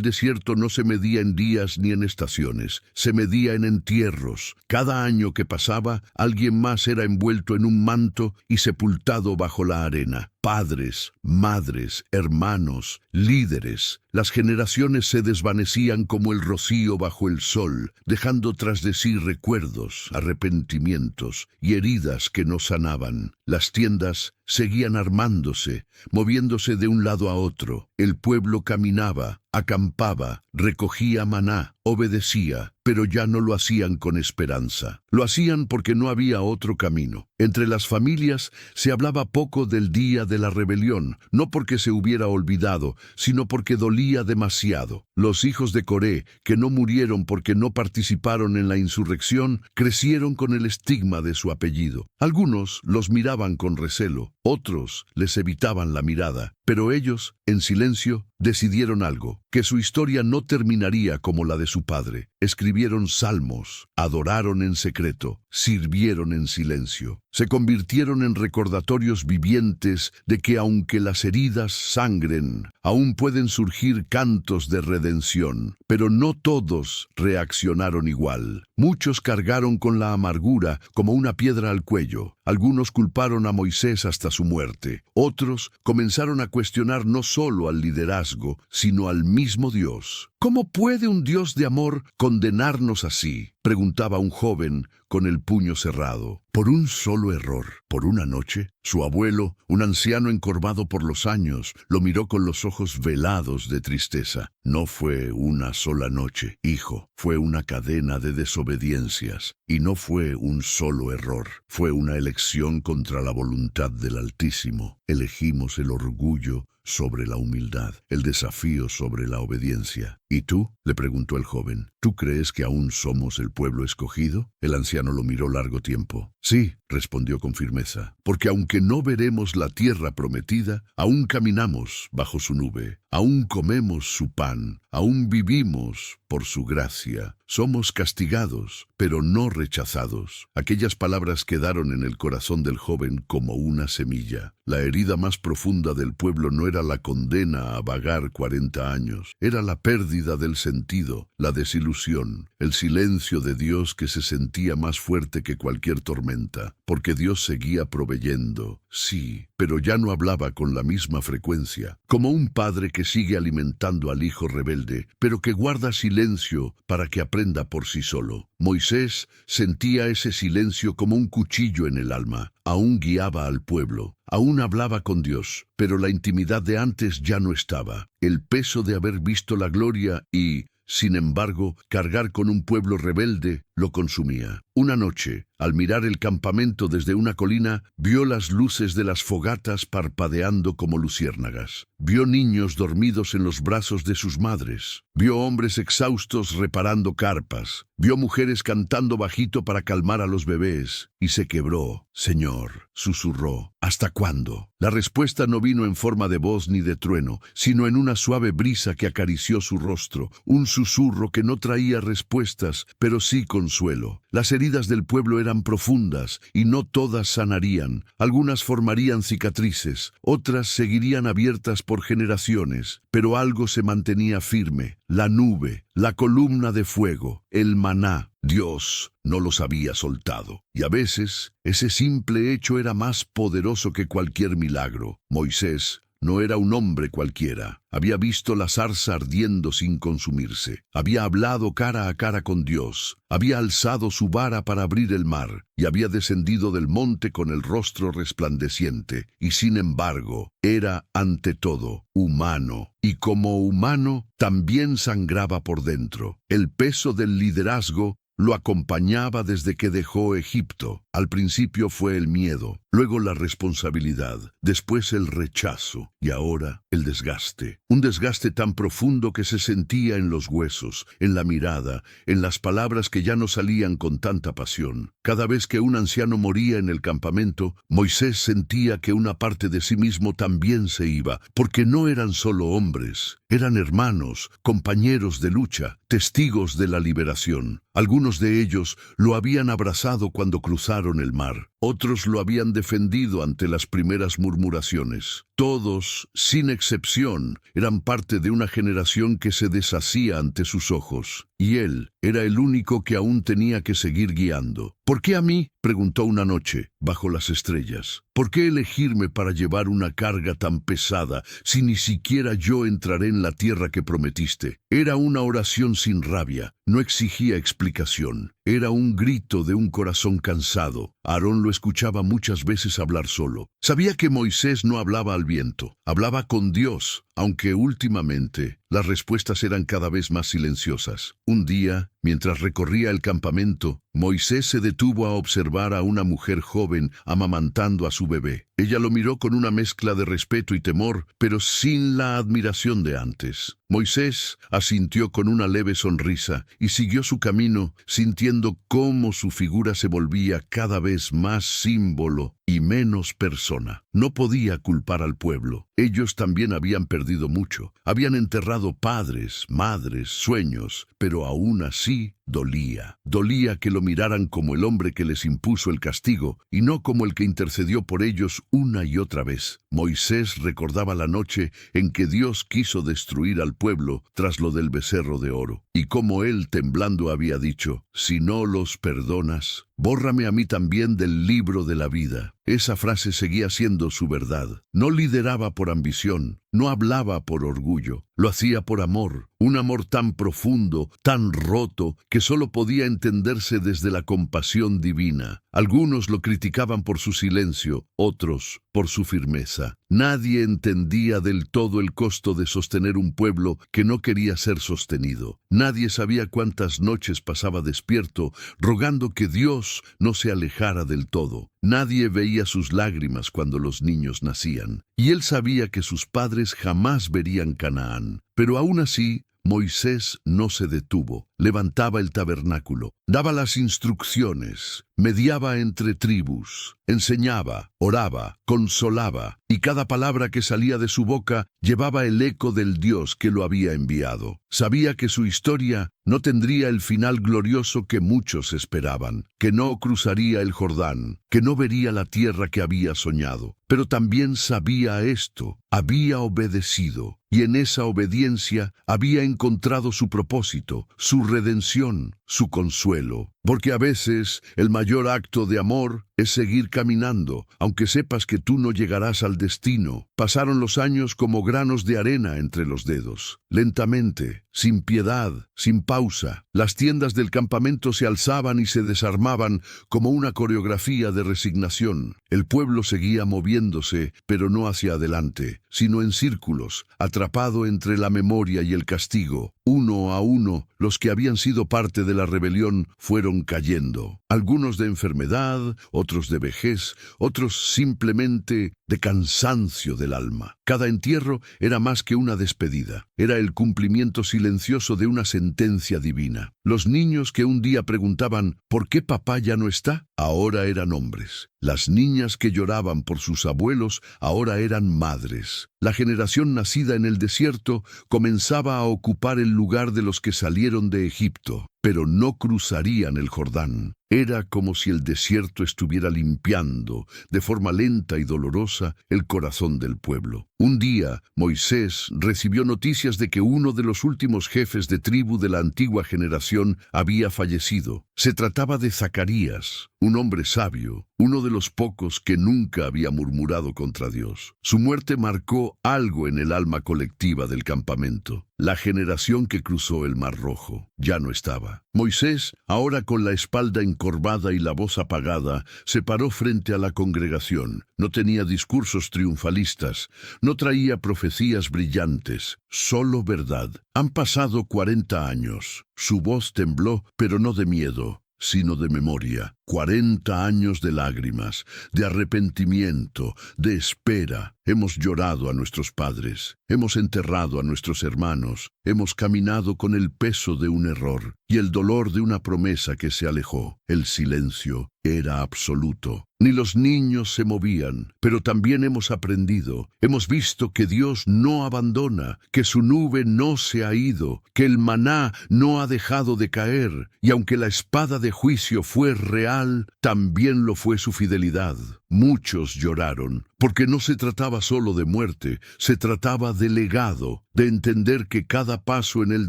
desierto no se medía en días ni en estaciones, se medía en entierros. Cada año que pasaba, alguien más era envuelto en un manto y sepultado bajo la arena. Padres, madres, hermanos, líderes. Las generaciones se desvanecían como el rocío bajo el sol, dejando tras de sí recuerdos, arrepentimientos y heridas que no sanaban. Las tiendas seguían armándose, moviéndose de un lado a otro. El pueblo caminaba, acampaba, recogía maná, obedecía, pero ya no lo hacían con esperanza. Lo hacían porque no había otro camino. Entre las familias se hablaba poco del día de la rebelión, no porque se hubiera olvidado, sino porque dolía demasiado. Los hijos de Coré, que no murieron porque no participaron en la insurrección, crecieron con el estigma de su apellido. Algunos los miraban con recelo, otros les evitaban la mirada, pero ellos, en silencio, decidieron algo, que su historia no terminaría como la de su padre. Escribieron salmos, adoraron en secreto, sirvieron en silencio. Se convirtieron en recordatorios vivientes de que aunque las heridas sangren, aún pueden surgir cantos de redención. Pero no todos reaccionaron igual. Muchos cargaron con la amargura como una piedra al cuello. Algunos culparon a Moisés hasta su muerte. Otros comenzaron a cuestionar no solo al liderazgo, sino al mismo Dios. ¿Cómo puede un Dios de amor condenarnos así?, preguntaba un joven con el puño cerrado. Por un solo error, por una noche, su abuelo, un anciano encorvado por los años, lo miró con los ojos velados de tristeza. No fue una sola noche, hijo, fue una cadena de desobediencias. Y no fue un solo error, fue una elección contra la voluntad del Altísimo. Elegimos el orgullo sobre la humildad, el desafío sobre la obediencia. ¿Y tú?, le preguntó el joven. ¿Tú crees que aún somos el pueblo escogido? El anciano lo miró largo tiempo. Sí, respondió con firmeza, porque aunque no veremos la tierra prometida, aún caminamos bajo su nube, aún comemos su pan, aún vivimos por su gracia. Somos castigados, pero no rechazados. Aquellas palabras quedaron en el corazón del joven como una semilla. La herida más profunda del pueblo no era la condena a vagar 40 años, era la pérdida pérdida del sentido, la desilusión, el silencio de Dios que se sentía más fuerte que cualquier tormenta, porque Dios seguía proveyendo, sí, pero ya no hablaba con la misma frecuencia, como un padre que sigue alimentando al hijo rebelde, pero que guarda silencio para que aprenda por sí solo. Moisés sentía ese silencio como un cuchillo en el alma. Aún guiaba al pueblo, aún hablaba con Dios, pero la intimidad de antes ya no estaba. El peso de haber visto la gloria y, sin embargo, cargar con un pueblo rebelde lo consumía. Una noche, al mirar el campamento desde una colina, vio las luces de las fogatas parpadeando como luciérnagas. Vio niños dormidos en los brazos de sus madres. Vio hombres exhaustos reparando carpas. Vio mujeres cantando bajito para calmar a los bebés. Y se quebró. Señor, susurró, ¿hasta cuándo? La respuesta no vino en forma de voz ni de trueno, sino en una suave brisa que acarició su rostro, un susurro que no traía respuestas, pero sí consuelo. Las heridas del pueblo eran profundas y no todas sanarían. Algunas formarían cicatrices, otras seguirían abiertas por generaciones, pero algo se mantenía firme: la nube, la columna de fuego, el maná. Dios no los había soltado. Y a veces, ese simple hecho era más poderoso que cualquier milagro. Moisés no era un hombre cualquiera. Había visto la zarza ardiendo sin consumirse. Había hablado cara a cara con Dios. Había alzado su vara para abrir el mar. Y había descendido del monte con el rostro resplandeciente. Y sin embargo, era ante todo humano. Y como humano, también sangraba por dentro. El peso del liderazgo lo acompañaba desde que dejó Egipto. Al principio fue el miedo, luego la responsabilidad, después el rechazo y ahora el desgaste. Un desgaste tan profundo que se sentía en los huesos, en la mirada, en las palabras que ya no salían con tanta pasión. Cada vez que un anciano moría en el campamento, Moisés sentía que una parte de sí mismo también se iba, porque no eran solo hombres, eran hermanos, compañeros de lucha, testigos de la liberación. Algunos de ellos lo habían abrazado cuando cruzaron el mar. Otros lo habían defendido ante las primeras murmuraciones. Todos, sin excepción, eran parte de una generación que se deshacía ante sus ojos. Y él era el único que aún tenía que seguir guiando. ¿Por qué a mí?, preguntó una noche, bajo las estrellas. ¿Por qué elegirme para llevar una carga tan pesada si ni siquiera yo entraré en la tierra que prometiste? Era una oración sin rabia, no exigía explicación. Era un grito de un corazón cansado. Aarón lo escuchaba muchas veces hablar solo. Sabía que Moisés no hablaba al viento, hablaba con Dios, aunque últimamente las respuestas eran cada vez más silenciosas. Un día, mientras recorría el campamento, Moisés se detuvo a observar a una mujer joven amamantando a su bebé. Ella lo miró con una mezcla de respeto y temor, pero sin la admiración de antes. Moisés asintió con una leve sonrisa y siguió su camino, sintiendo cómo su figura se volvía cada vez más símbolo y menos persona. No podía culpar al pueblo. Ellos también habían perdido mucho. Habían enterrado padres, madres, sueños, pero aún así dolía. Dolía que lo miraran como el hombre que les impuso el castigo y no como el que intercedió por ellos una y otra vez. Moisés recordaba la noche en que Dios quiso destruir al pueblo tras lo del becerro de oro, y cómo él temblando había dicho: si no los perdonas, bórrame a mí también del libro de la vida. Esa frase seguía siendo su verdad. No lideraba por ambición, no hablaba por orgullo, lo hacía por amor, un amor tan profundo, tan roto, que solo podía entenderse desde la compasión divina. Algunos lo criticaban por su silencio, otros por su firmeza. Nadie entendía del todo el costo de sostener un pueblo que no quería ser sostenido. Nadie sabía cuántas noches pasaba despierto, rogando que Dios no se alejara del todo. Nadie veía sus lágrimas cuando los niños nacían, y él sabía que sus padres jamás verían Canaán. Pero aún así, Moisés no se detuvo. levantaba el tabernáculo, daba las instrucciones, mediaba entre tribus, enseñaba, oraba, consolaba, y cada palabra que salía de su boca llevaba el eco del Dios que lo había enviado. Sabía que su historia no tendría el final glorioso que muchos esperaban, que no cruzaría el Jordán, que no vería la tierra que había soñado. Pero también sabía esto, había obedecido, y en esa obediencia había encontrado su propósito, su redención, su consuelo. Porque a veces el mayor acto de amor es seguir caminando, aunque sepas que tú no llegarás al destino. Pasaron los años como granos de arena entre los dedos. Lentamente, sin piedad, sin pausa, las tiendas del campamento se alzaban y se desarmaban como una coreografía de resignación. El pueblo seguía moviéndose, pero no hacia adelante, sino en círculos, atrapado entre la memoria y el castigo. Uno a uno, los que habían sido parte de la rebelión fueron cayendo. Algunos de enfermedad, otros de vejez, otros simplemente de cansancio del alma. Cada entierro era más que una despedida. Era el cumplimiento silencioso de una sentencia divina. Los niños que un día preguntaban ¿por qué papá ya no está? Ahora eran hombres. Las niñas que lloraban por sus abuelos ahora eran madres. La generación nacida en el desierto comenzaba a ocupar el lugar de los que salieron de Egipto, pero no cruzarían el Jordán. Era como si el desierto estuviera limpiando, de forma lenta y dolorosa, el corazón del pueblo. Un día, Moisés recibió noticias de que uno de los últimos jefes de tribu de la antigua generación había fallecido. Se trataba de Zacarías, un hombre sabio, uno de los pocos que nunca había murmurado contra Dios. Su muerte marcó algo en el alma colectiva del campamento. La generación que cruzó el Mar Rojo ya no estaba. Moisés, ahora con la espalda encorvada y la voz apagada, se paró frente a la congregación. No tenía discursos triunfalistas, no traía profecías brillantes, solo verdad. Han pasado 40 años. Su voz tembló, pero no de miedo, sino de memoria. 40 años de lágrimas, de arrepentimiento, de espera. Hemos llorado a nuestros padres, hemos enterrado a nuestros hermanos, hemos caminado con el peso de un error y el dolor de una promesa que se alejó. El silencio era absoluto. Ni los niños se movían, pero también hemos aprendido, hemos visto que Dios no abandona, que su nube no se ha ido, que el maná no ha dejado de caer, y aunque la espada de juicio fue real, también lo fue su fidelidad. Muchos lloraron, porque no se trataba solo de muerte, se trataba de legado, de entender que cada paso en el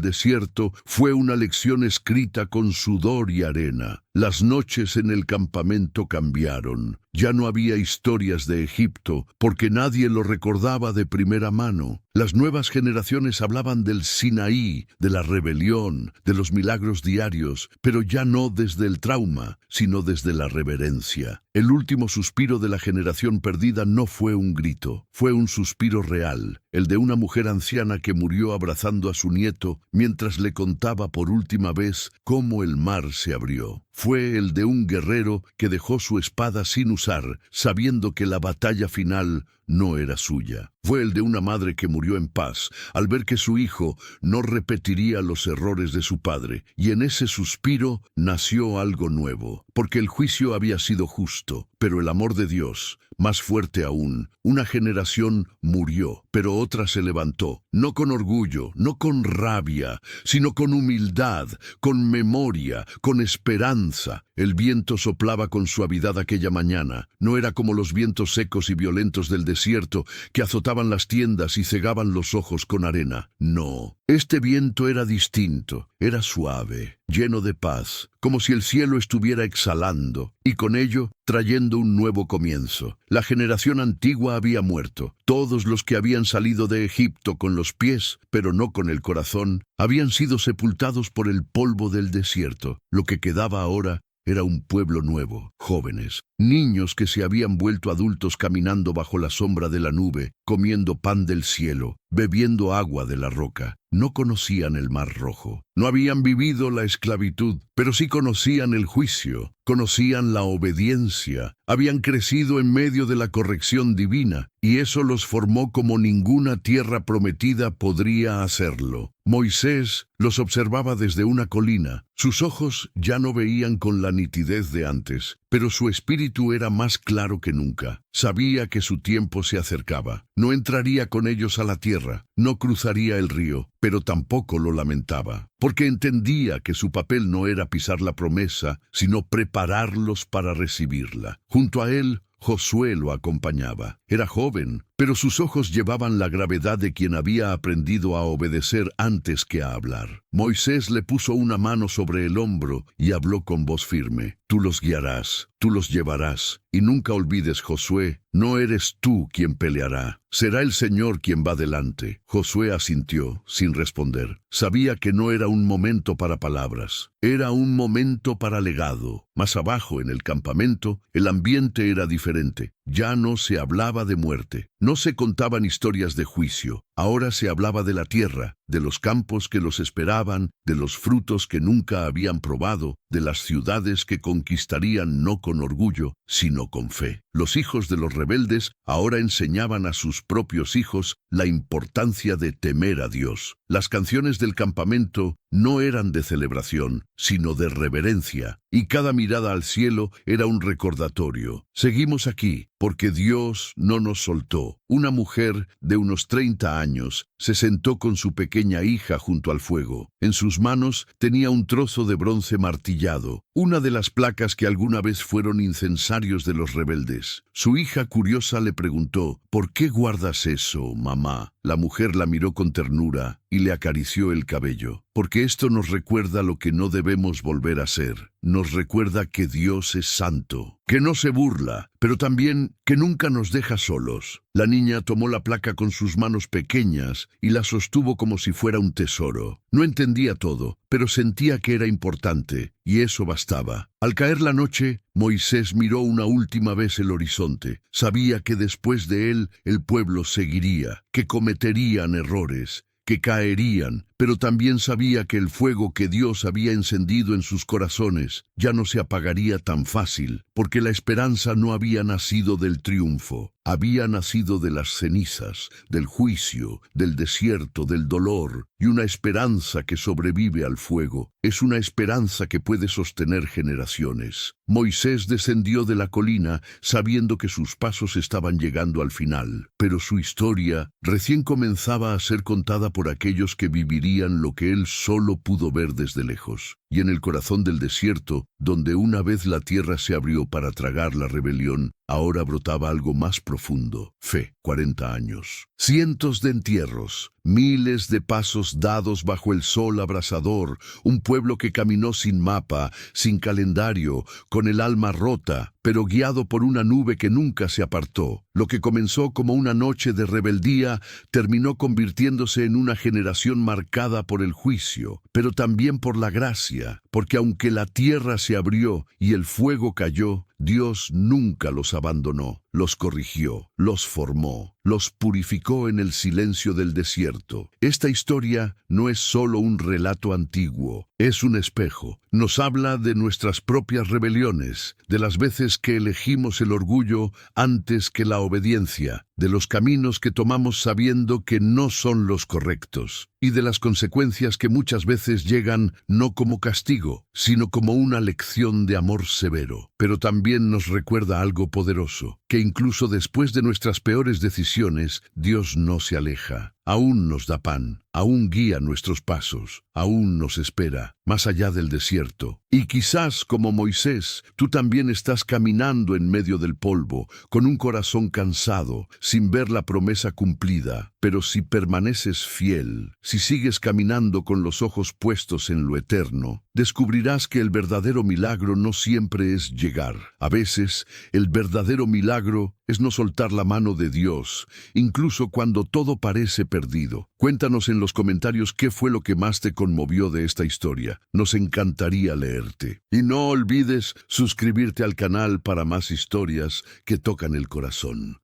desierto fue una lección escrita con sudor y arena. Las noches en el campamento cambiaron. Ya no había historias de Egipto, porque nadie lo recordaba de primera mano. Las nuevas generaciones hablaban del Sinaí, de la rebelión, de los milagros diarios, pero ya no desde el trauma, sino desde la reverencia. El último suspiro de la generación perdida no fue un grito, fue un suspiro real, el de una mujer anciana que murió abrazando a su nieto mientras le contaba por última vez cómo el mar se abrió. Fue el de un guerrero que dejó su espada sin usar, sabiendo que la batalla final no era suya. Fue el de una madre que murió en paz, al ver que su hijo no repetiría los errores de su padre, y en ese suspiro nació algo nuevo, porque el juicio había sido justo, pero el amor de Dios, más fuerte aún. Una generación murió, pero otra se levantó, no con orgullo, no con rabia, sino con humildad, con memoria, con esperanza. El viento soplaba con suavidad aquella mañana. No era como los vientos secos y violentos del desierto que azotaban las tiendas y cegaban los ojos con arena. No, este viento era distinto, era suave, lleno de paz, como si el cielo estuviera exhalando, y con ello trayendo un nuevo comienzo. La generación antigua había muerto. Todos los que habían salido de Egipto con los pies, pero no con el corazón, habían sido sepultados por el polvo del desierto. Lo que quedaba ahora era un pueblo nuevo, jóvenes, niños que se habían vuelto adultos caminando bajo la sombra de la nube, comiendo pan del cielo, bebiendo agua de la roca. no conocían el Mar Rojo. No habían vivido la esclavitud, pero sí conocían el juicio, conocían la obediencia, habían crecido en medio de la corrección divina, y eso los formó como ninguna tierra prometida podría hacerlo. Moisés los observaba desde una colina. Sus ojos ya no veían con la nitidez de antes, pero su espíritu era más claro que nunca. Sabía que su tiempo se acercaba. No entraría con ellos a la tierra, no cruzaría el río, pero tampoco lo lamentaba, porque entendía que su papel no era pisar la promesa, sino prepararlos para recibirla. Junto a él, Josué lo acompañaba. Era joven, pero sus ojos llevaban la gravedad de quien había aprendido a obedecer antes que a hablar. Moisés le puso una mano sobre el hombro y habló con voz firme. Tú los guiarás, tú los llevarás, y nunca olvides, Josué, no eres tú quien peleará. Será el Señor quien va delante. Josué asintió, sin responder. Sabía que no era un momento para palabras, era un momento para legado. Más abajo, en el campamento, el ambiente era diferente. Ya no se hablaba de muerte, no se contaban historias de juicio. Ahora se hablaba de la tierra, de los campos que los esperaban, de los frutos que nunca habían probado, de las ciudades que conquistarían no con orgullo, sino con fe. Los hijos de los rebeldes ahora enseñaban a sus propios hijos la importancia de temer a Dios. Las canciones del campamento no eran de celebración, sino de reverencia, y cada mirada al cielo era un recordatorio. Seguimos aquí, porque Dios no nos soltó. Una mujer de unos 30 años se sentó con su pequeña hija junto al fuego. En sus manos tenía un trozo de bronce martillado, una de las placas que alguna vez fueron incensarios de los rebeldes. Su hija curiosa le preguntó, ¿por qué guardas eso, mamá? La mujer la miró con ternura y le acarició el cabello. Porque esto nos recuerda lo que no debemos volver a ser. Nos recuerda que Dios es santo, que no se burla, pero también que nunca nos deja solos. La niña tomó la placa con sus manos pequeñas y la sostuvo como si fuera un tesoro. No entendía todo, pero sentía que era importante, y eso bastaba. Al caer la noche, Moisés miró una última vez el horizonte. Sabía que después de él el pueblo seguiría, que cometerían errores, que caerían, pero también sabía que el fuego que Dios había encendido en sus corazones ya no se apagaría tan fácil, porque la esperanza no había nacido del triunfo, había nacido de las cenizas, del juicio, del desierto, del dolor, y una esperanza que sobrevive al fuego es una esperanza que puede sostener generaciones. Moisés descendió de la colina sabiendo que sus pasos estaban llegando al final, pero su historia recién comenzaba a ser contada por aquellos que vivirían lo que él solo pudo ver desde lejos. Y en el corazón del desierto, donde una vez la tierra se abrió para tragar la rebelión, ahora brotaba algo más profundo: fe. 40 años, cientos de entierros, miles de pasos dados bajo el sol abrasador, un pueblo que caminó sin mapa, sin calendario, con el alma rota, pero guiado por una nube que nunca se apartó. Lo que comenzó como una noche de rebeldía terminó convirtiéndose en una generación marcada por el juicio, pero también por la gracia, porque aunque la tierra se abrió y el fuego cayó, Dios nunca los abandonó, los corrigió, los formó, los purificó en el silencio del desierto. Esta historia no es solo un relato antiguo, es un espejo. Nos habla de nuestras propias rebeliones, de las veces que elegimos el orgullo antes que la obediencia, de los caminos que tomamos sabiendo que no son los correctos, y de las consecuencias que muchas veces llegan no como castigo, sino como una lección de amor severo. Pero también nos recuerda algo poderoso, que incluso después de nuestras peores decisiones, Dios no se aleja. Aún nos da pan, aún guía nuestros pasos, aún nos espera, más allá del desierto. Y quizás, como Moisés, tú también estás caminando en medio del polvo, con un corazón cansado, sin ver la promesa cumplida. Pero si permaneces fiel, si sigues caminando con los ojos puestos en lo eterno, descubrirás que el verdadero milagro no siempre es llegar. A veces, el verdadero milagro es no soltar la mano de Dios, incluso cuando todo parece perdido. Cuéntanos en los comentarios qué fue lo que más te conmovió de esta historia. Nos encantaría leerte. Y no olvides suscribirte al canal para más historias que tocan el corazón.